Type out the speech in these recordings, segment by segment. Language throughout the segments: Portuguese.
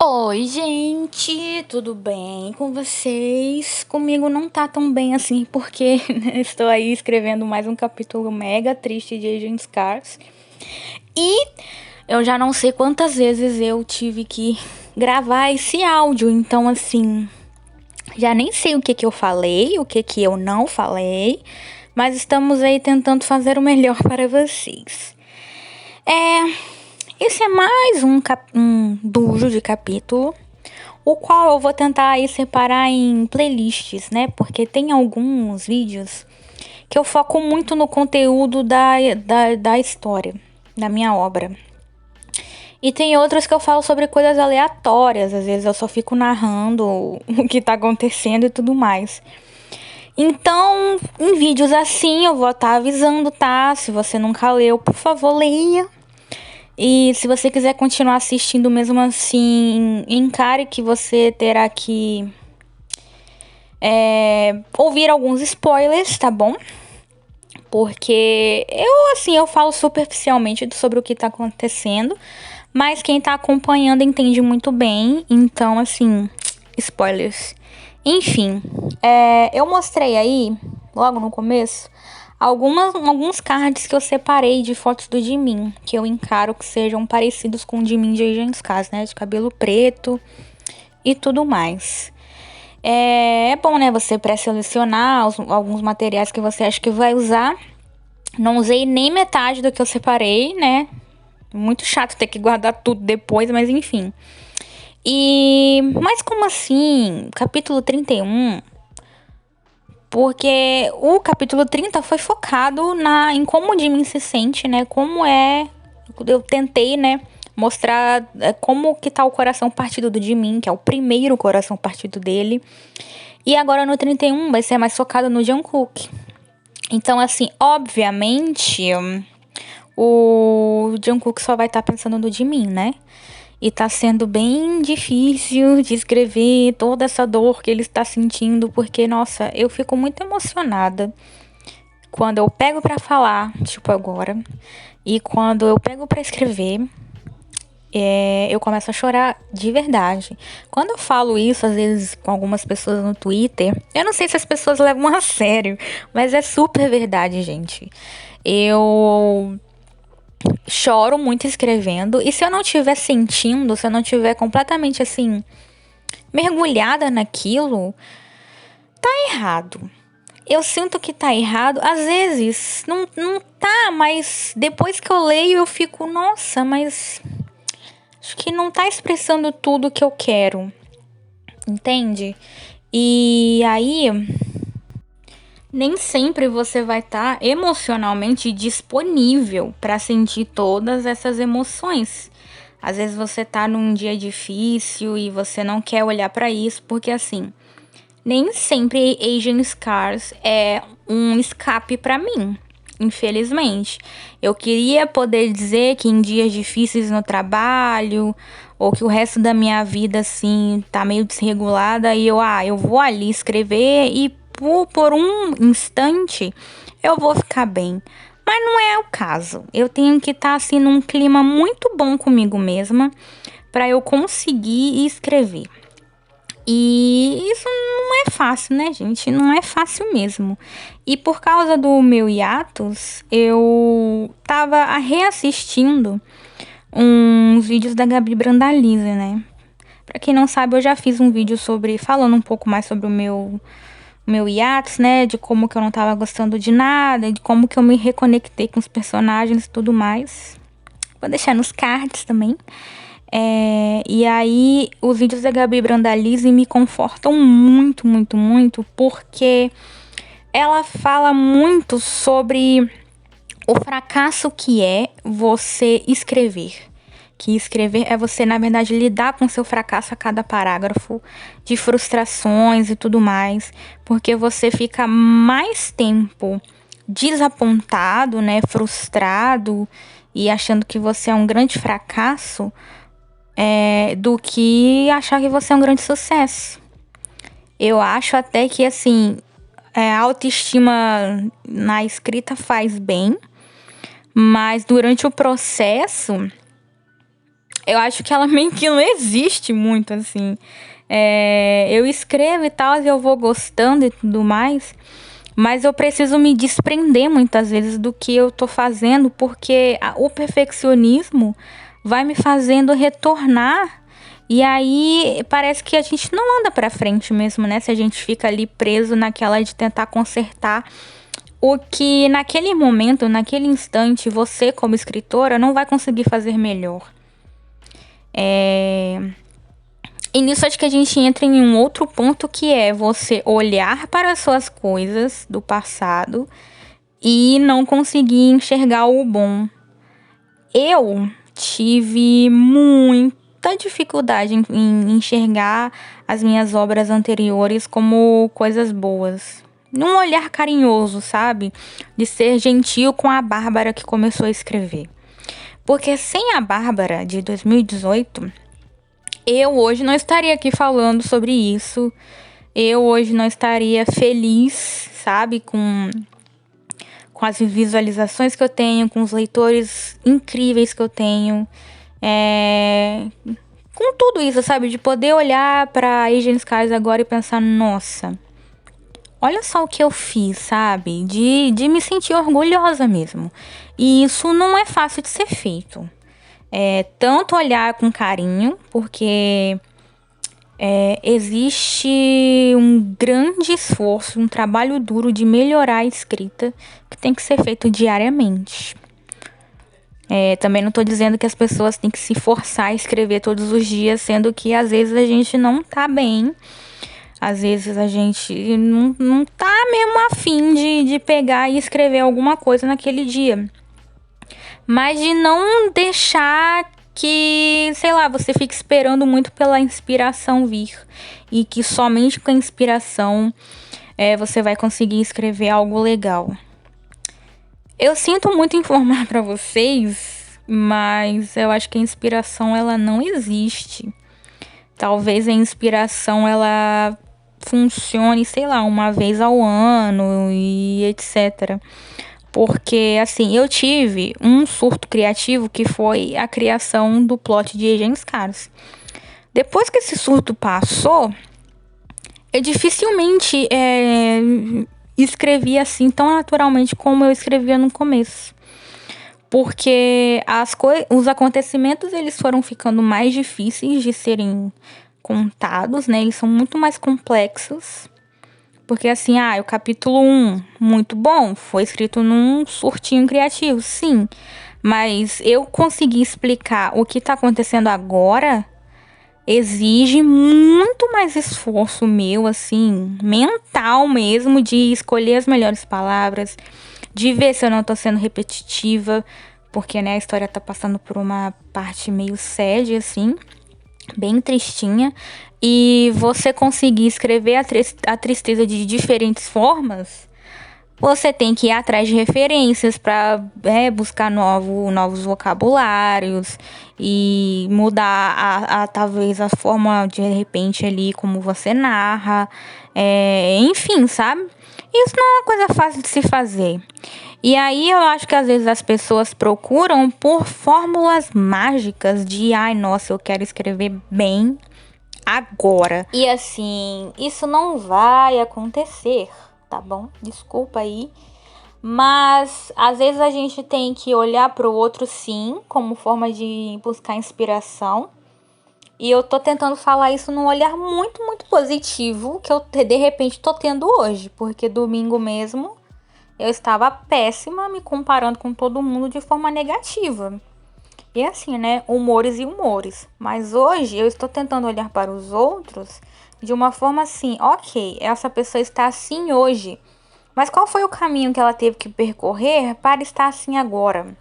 Oi, gente, tudo bem com vocês? Comigo não tá tão bem assim, porque estou aí escrevendo mais um capítulo mega triste de Agent Scars. E eu já não sei quantas vezes eu tive que gravar esse áudio, então assim, já nem sei o que que eu falei, o que que eu não falei, mas estamos aí tentando fazer o melhor para vocês. Esse é mais um dujo de capítulo, o qual eu vou tentar aí separar em playlists, né? Porque tem alguns vídeos que eu foco muito no conteúdo da história, da minha obra. E tem outros que eu falo sobre coisas aleatórias, às vezes eu só fico narrando o que tá acontecendo e tudo mais. Então, em vídeos assim, eu vou estar avisando, tá? Se você nunca leu, por favor, leia. E se você quiser continuar assistindo mesmo assim, encare que você terá que ouvir alguns spoilers, tá bom? Porque eu falo superficialmente sobre o que tá acontecendo, mas quem tá acompanhando entende muito bem, então, assim, spoilers. Enfim, eu mostrei aí, logo no começo, alguns cards que eu separei de fotos do Jimin, que eu encaro que sejam parecidos com o Jimin de Agents Cars, né? De cabelo preto e tudo mais. É bom, né? Você pré-selecionar alguns materiais que você acha que vai usar. Não usei nem metade do que eu separei, né? Muito chato ter que guardar tudo depois, mas enfim. Mas como assim? Capítulo 31. Porque o capítulo 30 foi focado em como o Jimin se sente, né? Como é. Eu tentei, né? Mostrar como que tá o coração partido do Jimin, que é o primeiro coração partido dele. E agora no 31 vai ser mais focado no Jungkook. Então, assim, obviamente, o Jungkook só vai estar pensando no Jimin, né? E tá sendo bem difícil de escrever toda essa dor que ele está sentindo, porque, nossa, eu fico muito emocionada quando eu pego pra falar, tipo agora, e quando eu pego pra escrever, eu começo a chorar de verdade. Quando eu falo isso, às vezes, com algumas pessoas no Twitter, eu não sei se as pessoas levam a sério, mas é super verdade, gente. Eu choro muito escrevendo. E se eu não estiver sentindo, se eu não estiver completamente assim, mergulhada naquilo, tá errado. Eu sinto que tá errado. Às vezes, não tá, mas depois que eu leio, eu fico, nossa, mas acho que não tá expressando tudo que eu quero. Entende? E aí, nem sempre você vai estar emocionalmente disponível para sentir todas essas emoções. Às vezes você tá num dia difícil e você não quer olhar para isso, porque assim, nem sempre Asian Scars é um escape para mim, infelizmente. Eu queria poder dizer que em dias difíceis no trabalho, ou que o resto da minha vida assim tá meio desregulada e eu vou ali escrever e por um instante eu vou ficar bem. Mas não é o caso. Eu tenho que estar assim num clima muito bom comigo mesma para eu conseguir escrever. E isso não é fácil, né, gente? Não é fácil mesmo. E por causa do meu hiatus, eu tava reassistindo uns vídeos da Gabi Brandalize, né? Pra quem não sabe, eu já fiz um vídeo falando um pouco mais sobre o meu hiatus, né? De como que eu não tava gostando de nada, de como que eu me reconectei com os personagens e tudo mais. Vou deixar nos cards também. E aí, os vídeos da Gabi Brandalize me confortam muito, muito, muito, porque ela fala muito sobre o fracasso que é você escrever. Que escrever é você, na verdade, lidar com seu fracasso a cada parágrafo, de frustrações e tudo mais, porque você fica mais tempo desapontado, né, frustrado e achando que você é um grande fracasso, do que achar que você é um grande sucesso. Eu acho até que, assim, a autoestima na escrita faz bem, mas durante o processo, Eu acho que ela meio que não existe muito, assim. Eu escrevo e tal, e eu vou gostando e tudo mais, mas eu preciso me desprender muitas vezes do que eu tô fazendo, porque o perfeccionismo vai me fazendo retornar. E aí parece que a gente não anda pra frente mesmo, né? Se a gente fica ali preso naquela de tentar consertar o que naquele momento, naquele instante, você como escritora não vai conseguir fazer melhor. É... E nisso acho que a gente entra em um outro ponto, que é você olhar para as suas coisas do passado e não conseguir enxergar o bom. Eu tive muita dificuldade em enxergar as minhas obras anteriores como coisas boas. Num olhar carinhoso, sabe? De ser gentil com a Bárbara que começou a escrever. Porque sem a Bárbara de 2018, eu hoje não estaria aqui falando sobre isso. Eu hoje não estaria feliz, sabe? Com as visualizações que eu tenho, com os leitores incríveis que eu tenho. Com tudo isso, sabe? De poder olhar pra Asian Skies agora e pensar, nossa, olha só o que eu fiz, sabe? De me sentir orgulhosa mesmo. E isso não é fácil de ser feito. Tanto olhar com carinho, porque existe um grande esforço, um trabalho duro de melhorar a escrita que tem que ser feito diariamente. Também não estou dizendo que as pessoas têm que se forçar a escrever todos os dias, sendo que às vezes a gente não tá bem. Às vezes a gente não tá mesmo afim de pegar e escrever alguma coisa naquele dia. Mas de não deixar que, sei lá, você fique esperando muito pela inspiração vir. E que somente com a inspiração você vai conseguir escrever algo legal. Eu sinto muito informar pra vocês, mas eu acho que a inspiração ela não existe. Talvez a inspiração ela funcione, sei lá, uma vez ao ano e etc. Porque, assim, eu tive um surto criativo que foi a criação do plot de Agents Caros. Depois que esse surto passou, eu dificilmente escrevia assim tão naturalmente como eu escrevia no começo. Porque os acontecimentos eles foram ficando mais difíceis de serem contados, né? Eles são muito mais complexos. Porque assim, o capítulo 1, muito bom, foi escrito num surtinho criativo, sim. Mas eu conseguir explicar o que tá acontecendo agora exige muito mais esforço meu, assim, mental mesmo, de escolher as melhores palavras, de ver se eu não tô sendo repetitiva, porque, né, a história tá passando por uma parte meio sad, assim, bem tristinha, e você conseguir escrever a tristeza de diferentes formas, você tem que ir atrás de referências para buscar novos vocabulários e mudar talvez a forma de repente ali como você narra, enfim, sabe? Isso não é uma coisa fácil de se fazer. E aí eu acho que às vezes as pessoas procuram por fórmulas mágicas de, ai, nossa, eu quero escrever bem agora. E assim, isso não vai acontecer, tá bom? Desculpa aí. Mas às vezes a gente tem que olhar pro outro, sim, como forma de buscar inspiração. E eu tô tentando falar isso num olhar muito, muito positivo, que eu de repente tô tendo hoje. Porque domingo mesmo eu estava péssima, me comparando com todo mundo de forma negativa. E assim, né? Humores e humores. Mas hoje eu estou tentando olhar para os outros de uma forma assim, ok, essa pessoa está assim hoje. Mas qual foi o caminho que ela teve que percorrer para estar assim agora?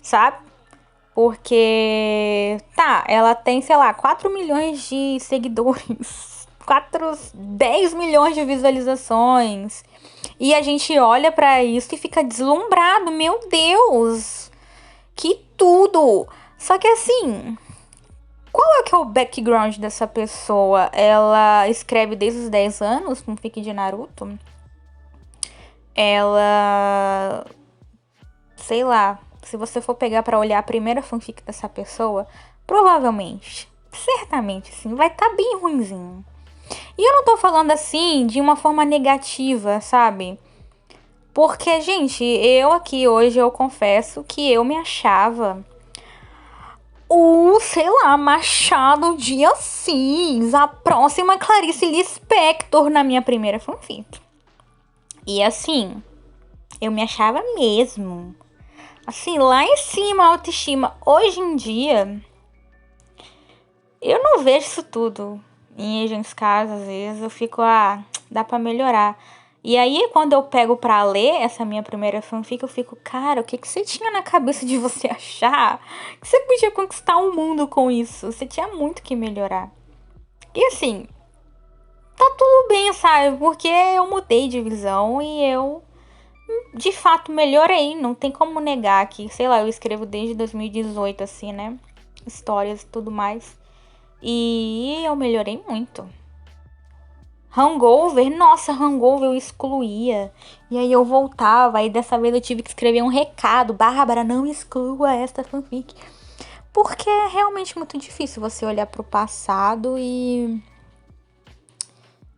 Sabe? Porque, ela tem, sei lá, 4 milhões de seguidores, 10 milhões de visualizações. E a gente olha pra isso e fica deslumbrado, meu Deus, que tudo! Só que assim, qual é que é o background dessa pessoa? Ela escreve desde os 10 anos, com fique de Naruto. Ela, sei lá, se você for pegar pra olhar a primeira fanfic dessa pessoa, provavelmente, certamente, assim, vai estar bem ruinzinho. E eu não tô falando assim de uma forma negativa, sabe? Porque, gente, eu aqui hoje eu confesso que eu me achava sei lá, Machado de Assis, a próxima Clarice Lispector na minha primeira fanfic. E assim, eu me achava mesmo. Assim, lá em cima, a autoestima. Hoje em dia, eu não vejo isso tudo em Agents Cars, às vezes. Eu fico, dá pra melhorar. E aí, quando eu pego pra ler essa minha primeira fanfic, eu fico, cara, o que você tinha na cabeça de você achar que você podia conquistar o mundo com isso? Você tinha muito que melhorar. E assim, tá tudo bem, sabe? Porque eu mudei de visão e eu, de fato, melhorei. Não tem como negar que, sei lá, eu escrevo desde 2018, assim, né? Histórias e tudo mais. E eu melhorei muito. Hangover, nossa, Hangover eu excluía. E aí eu voltava, aí dessa vez eu tive que escrever um recado. Bárbara, não exclua esta fanfic. Porque é realmente muito difícil você olhar pro passado e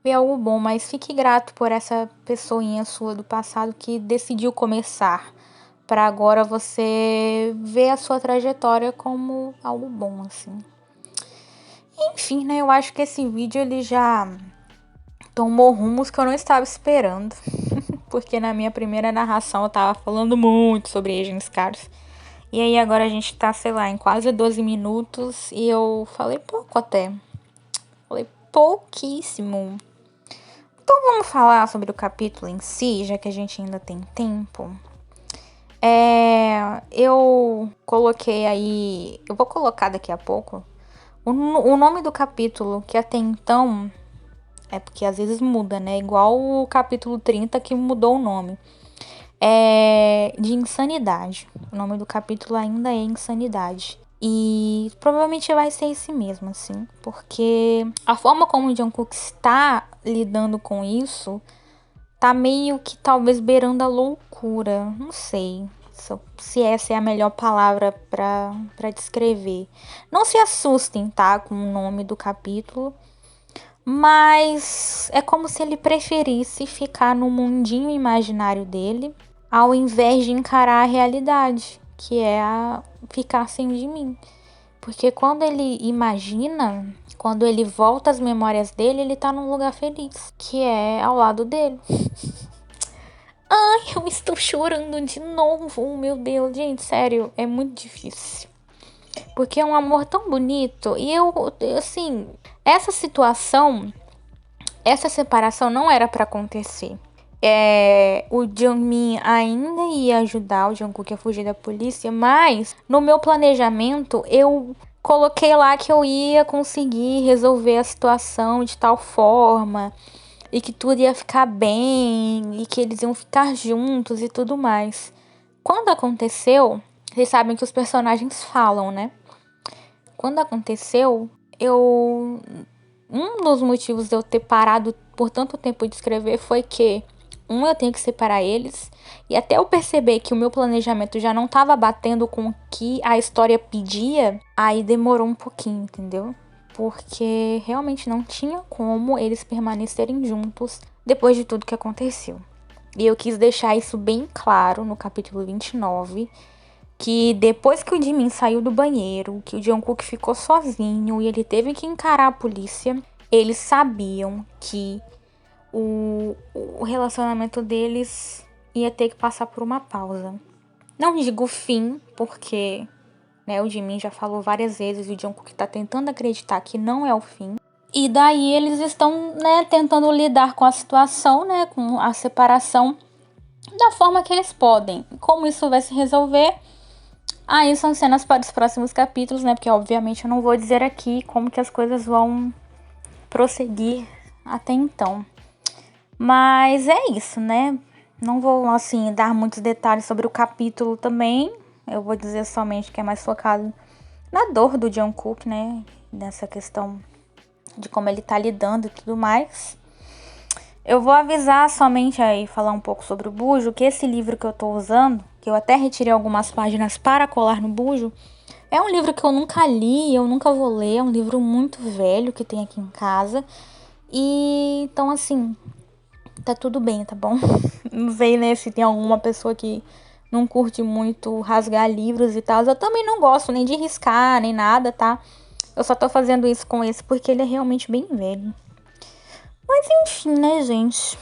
ver algo bom. Mas fique grato por essa pessoinha sua do passado que decidiu começar. Pra agora você ver a sua trajetória como algo bom, assim. Enfim, né, eu acho que esse vídeo ele já tomou rumos que eu não estava esperando. Porque na minha primeira narração eu tava falando muito sobre Agents Cars. E aí agora a gente tá, sei lá, em quase 12 minutos e eu falei pouco até. Falei pouquíssimo. Então vamos falar sobre o capítulo em si, já que a gente ainda tem tempo. Eu coloquei aí... Eu vou colocar daqui a pouco o nome do capítulo, que até então... É porque às vezes muda, né? Igual o capítulo 30 que mudou o nome. É de Insanidade. O nome do capítulo ainda é Insanidade. E provavelmente vai ser esse mesmo, assim. Porque a forma como o Jungkook está lidando com isso tá meio que talvez beirando a loucura. Não sei se essa é a melhor palavra pra descrever. Não se assustem, tá? Com o nome do capítulo. Mas é como se ele preferisse ficar no mundinho imaginário dele, ao invés de encarar a realidade, que é ficar sem de mim. Porque quando ele imagina, quando ele volta às memórias dele, ele tá num lugar feliz, que é ao lado dele. Ai, eu estou chorando de novo, meu Deus, gente, sério, é muito difícil. Porque é um amor tão bonito e assim, essa situação, essa separação não era pra acontecer. O Jungmin ainda ia ajudar o Jungkook a fugir da polícia, mas no meu planejamento eu coloquei lá que eu ia conseguir resolver a situação de tal forma e que tudo ia ficar bem e que eles iam ficar juntos e tudo mais. Quando aconteceu, vocês sabem que os personagens falam, né? Quando aconteceu, um dos motivos de eu ter parado por tanto tempo de escrever foi que eu tenho que separar eles. E até eu perceber que o meu planejamento já não estava batendo com o que a história pedia, aí demorou um pouquinho, entendeu? Porque realmente não tinha como eles permanecerem juntos depois de tudo que aconteceu. E eu quis deixar isso bem claro no capítulo 29, que depois que o Jimin saiu do banheiro, que o Jungkook ficou sozinho e ele teve que encarar a polícia, eles sabiam que o relacionamento deles ia ter que passar por uma pausa. Não digo fim, porque o Jimin já falou várias vezes e o Jungkook tá tentando acreditar que não é o fim. E daí eles estão, tentando lidar com a situação, com a separação da forma que eles podem. Como isso vai se resolver? Aí são cenas para os próximos capítulos, porque obviamente eu não vou dizer aqui como que as coisas vão prosseguir até então. Mas é isso, Não vou, assim, dar muitos detalhes sobre o capítulo também. Eu vou dizer somente que é mais focado na dor do Jungkook, Nessa questão de como ele tá lidando e tudo mais. Eu vou avisar somente aí, falar um pouco sobre o Bujo, que esse livro que eu tô usando, que eu até retirei algumas páginas para colar no bujo, é um livro que eu nunca li, eu nunca vou ler, é um livro muito velho que tem aqui em casa. E então assim, tá tudo bem, tá bom? Não sei, né, se tem alguma pessoa que não curte muito rasgar livros e tal. Eu também não gosto nem de riscar, nem nada, tá? Eu só tô fazendo isso com esse porque ele é realmente bem velho. Mas enfim, né, gente?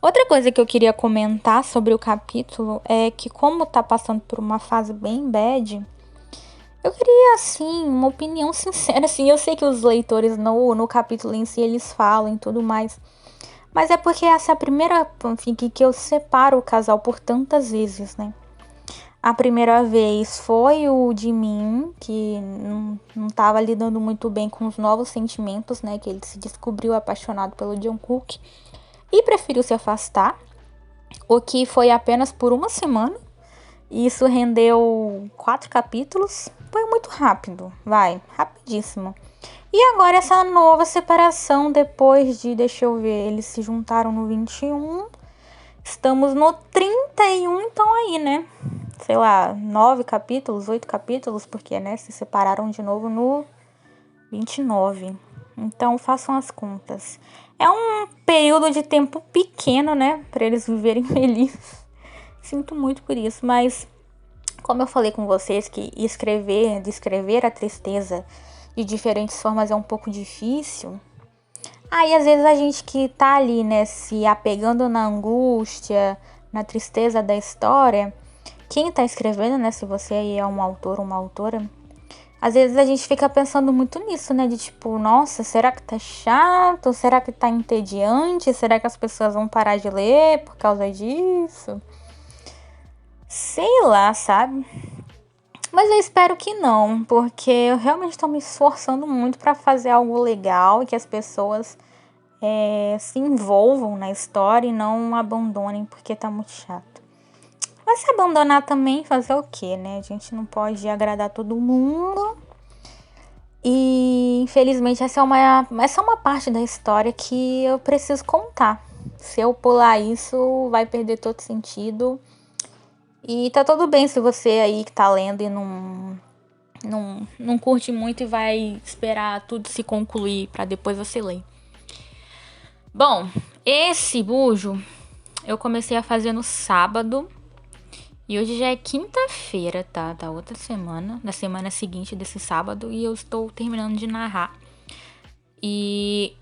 Outra coisa que eu queria comentar sobre o capítulo é que, como tá passando por uma fase bem bad, eu queria, assim, uma opinião sincera, assim. Eu sei que os leitores no capítulo em si eles falam e tudo mais, mas é porque essa é a primeira fanfic que eu separo o casal por tantas vezes, né? A primeira vez foi o Jimin, que não tava lidando muito bem com os novos sentimentos, né? Que ele se descobriu apaixonado pelo Jungkook e preferiu se afastar, o que foi apenas por uma semana. E isso rendeu 4 capítulos. Foi muito rápido, rapidíssimo. E agora essa nova separação depois de, deixa eu ver, eles se juntaram no 21. Estamos no 31, então aí, né? Sei lá, 9 capítulos, 8 capítulos, porque, né, se separaram de novo no 29. Então, façam as contas. É um período de tempo pequeno, né, para eles viverem felizes. Sinto muito por isso, mas como eu falei com vocês que descrever a tristeza de diferentes formas é um pouco difícil. Aí às vezes a gente que tá ali, né, se apegando na angústia, na tristeza da história, quem tá escrevendo, né, se você aí é um autor ou uma autora, às vezes a gente fica pensando muito nisso, né, de tipo, nossa, será que tá chato? Será que tá entediante? Será que as pessoas vão parar de ler por causa disso? Sei lá, sabe? Mas eu espero que não, porque eu realmente estou me esforçando muito para fazer algo legal e que as pessoas se envolvam na história e não abandonem porque tá muito chato. Mas se abandonar também, fazer o quê, né? A gente não pode agradar todo mundo. E infelizmente essa é uma parte da história que eu preciso contar. Se eu pular isso, vai perder todo sentido. E tá tudo bem se você aí que tá lendo e não curte muito e vai esperar tudo se concluir pra depois você ler. Bom, esse bujo eu comecei a fazer no sábado. E hoje já é quinta-feira, tá? Da outra semana, da semana seguinte desse sábado. E eu estou terminando de narrar. E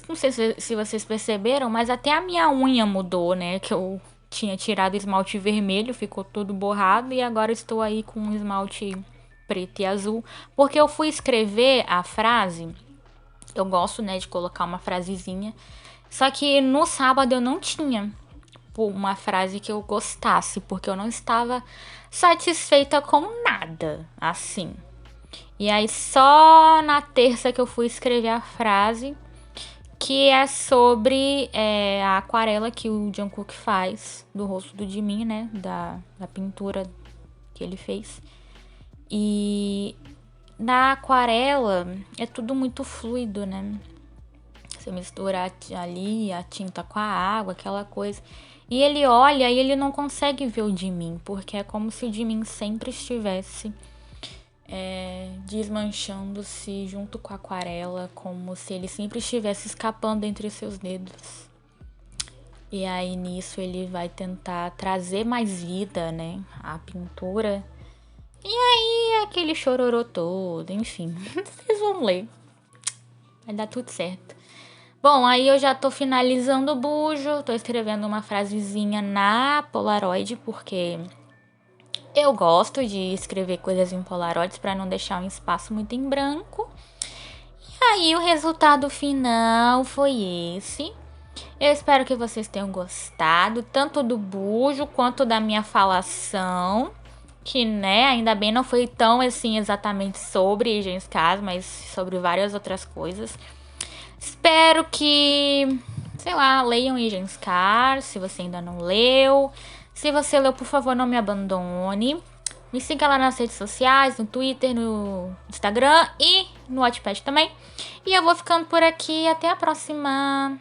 não sei se vocês perceberam, mas até a minha unha mudou, né? Que eu tinha tirado esmalte vermelho, ficou todo borrado. E agora estou aí com um esmalte preto e azul. Porque eu fui escrever a frase. Eu gosto, né, de colocar uma frasezinha. Só que no sábado eu não tinha uma frase que eu gostasse, porque eu não estava satisfeita com nada, assim. E aí só na terça que eu fui escrever a frase, que é sobre a aquarela que o Jungkook faz do rosto do Jimin, né, da pintura que ele fez. E na aquarela é tudo muito fluido, né? Você mistura ali a tinta com a água, aquela coisa. E ele olha e ele não consegue ver o Jimin, porque é como se o Jimin sempre estivesse desmanchando-se junto com a aquarela, como se ele sempre estivesse escapando entre seus dedos. E aí nisso ele vai tentar trazer mais vida, né, à pintura. E aí aquele chororô todo, enfim, vocês vão ler. Vai dar tudo certo. Bom, aí eu já tô finalizando o bujo, tô escrevendo uma frasezinha na Polaroid, porque eu gosto de escrever coisas em Polaroids para não deixar um espaço muito em branco. E aí o resultado final foi esse. Eu espero que vocês tenham gostado, tanto do bujo quanto da minha falação, que, né, ainda bem não foi tão assim exatamente sobre Genscas, mas sobre várias outras coisas. Espero que, sei lá, leiam Genscar, se você ainda não leu. Se você leu, por favor, não me abandone. Me siga lá nas redes sociais, no Twitter, no Instagram e no Wattpad também. E eu vou ficando por aqui. Até a próxima!